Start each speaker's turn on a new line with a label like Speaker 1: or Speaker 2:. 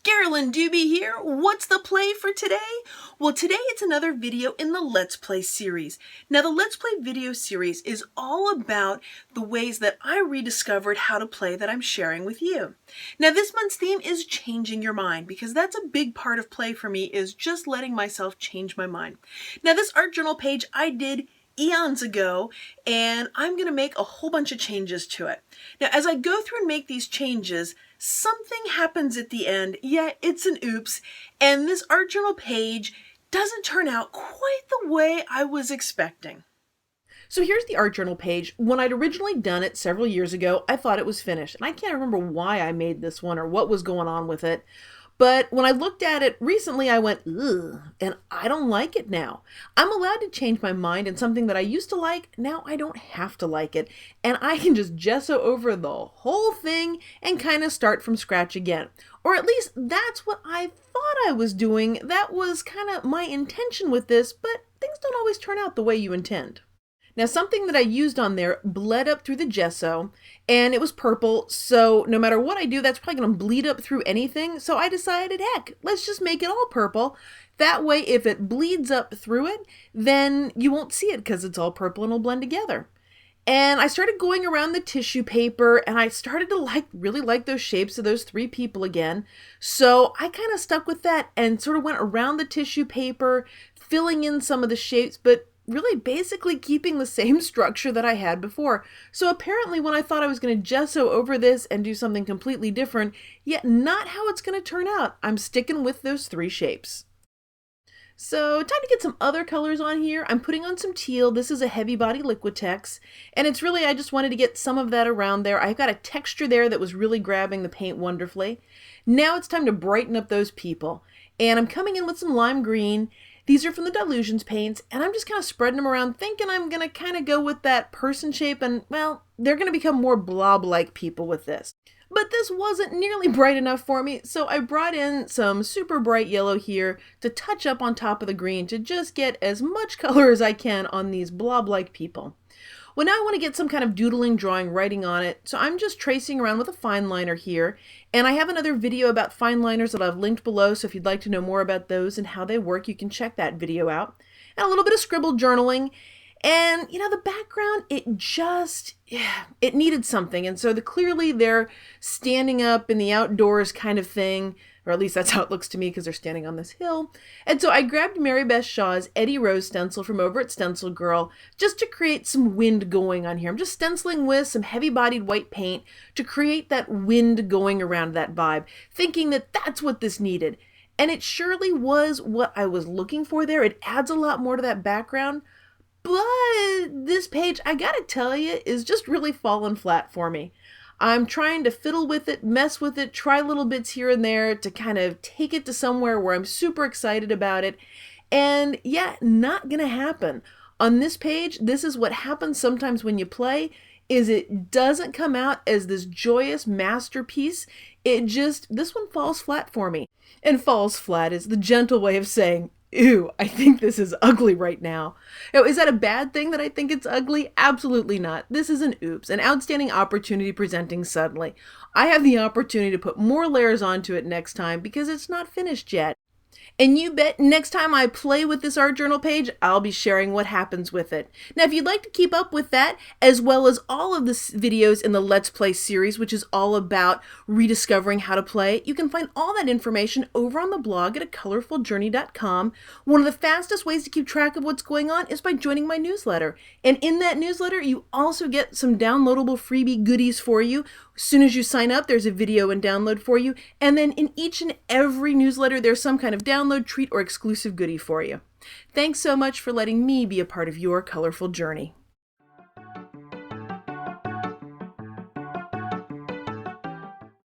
Speaker 1: Carolyn Dube here. What's the play for today? Well, today it's another video in the Let's Play series. Now, the Let's Play video series is all about the ways that I rediscovered how to play that I'm sharing with you. Now, this month's theme is changing your mind, because that's a big part of play for me, is just letting myself change my mind. Now, this art journal page I did eons ago, and I'm going to make a whole bunch of changes to it. Now, as I go through and make these changes, something happens at the end. Yeah, it's an oops, and this art journal page doesn't turn out quite the way I was expecting. So here's the art journal page. When I'd originally done it several years ago, I thought it was finished, and I can't remember why I made this one or what was going on with it. But when I looked at it recently, I went, ugh, and I don't like it now. I'm allowed to change my mind, and something that I used to like, now I don't have to like it. And I can just gesso over the whole thing and kind of start from scratch again. Or at least that's what I thought I was doing. That was kind of my intention with this, but things don't always turn out the way you intend. Now, something that I used on there bled up through the gesso, and it was purple, so no matter what I do, that's probably going to bleed up through anything. So I decided, heck, let's just make it all purple. That way, if it bleeds up through it, then you won't see it because it's all purple and it'll blend together. And I started going around the tissue paper, and I started to really like those shapes of those three people again. So I kind of stuck with that and sort of went around the tissue paper, filling in some of the shapes, but really basically keeping the same structure that I had before. So apparently when I thought I was going to gesso over this and do something completely different, yet not how it's going to turn out. I'm sticking with those three shapes. So time to get some other colors on here. I'm putting on some teal. This is a heavy body Liquitex, and it's really, I just wanted to get some of that around there. I've got a texture there that was really grabbing the paint wonderfully. Now it's time to brighten up those people, and I'm coming in with some lime green. These are from the Dilutions paints, and I'm just kind of spreading them around, thinking I'm going to kind of go with that person shape, and, well, they're going to become more blob-like people with this. But this wasn't nearly bright enough for me, so I brought in some super bright yellow here to touch up on top of the green to just get as much color as I can on these blob-like people. Well, now I want to get some kind of doodling, drawing, writing on it, so I'm just tracing around with a fine liner here. And I have another video about fine liners that I've linked below, so if you'd like to know more about those and how they work, you can check that video out. And a little bit of scribble journaling. And, you know, the background, it needed something. And so clearly they're standing up in the outdoors kind of thing, or at least that's how it looks to me because they're standing on this hill. And so I grabbed Mary Beth Shaw's Eddie Rose stencil from over at Stencil Girl just to create some wind going on here. I'm just stenciling with some heavy-bodied white paint to create that wind going around that vibe, thinking that that's what this needed. And it surely was what I was looking for there. It adds a lot more to that background. But this page, I gotta tell you, is just really falling flat for me. I'm trying to fiddle with it, mess with it, try little bits here and there to kind of take it to somewhere where I'm super excited about it. And yeah, not gonna happen. On this page, this is what happens sometimes when you play, is it doesn't come out as this joyous masterpiece. This one falls flat for me. And falls flat is the gentle way of saying, ew, I think this is ugly right now. Is that a bad thing that I think it's ugly? Absolutely not. This is an oops, an outstanding opportunity presenting suddenly. I have the opportunity to put more layers onto it next time because it's not finished yet. And you bet next time I play with this art journal page, I'll be sharing what happens with it. Now, if you'd like to keep up with that, as well as all of the videos in the Let's Play series, which is all about rediscovering how to play, you can find all that information over on the blog at acolorfuljourney.com. One of the fastest ways to keep track of what's going on is by joining my newsletter. And in that newsletter, you also get some downloadable freebie goodies for you. As soon as you sign up, there's a video and download for you. And then in each and every newsletter, there's some kind of download, treat, or exclusive goodie for you. Thanks so much for letting me be a part of your colorful journey.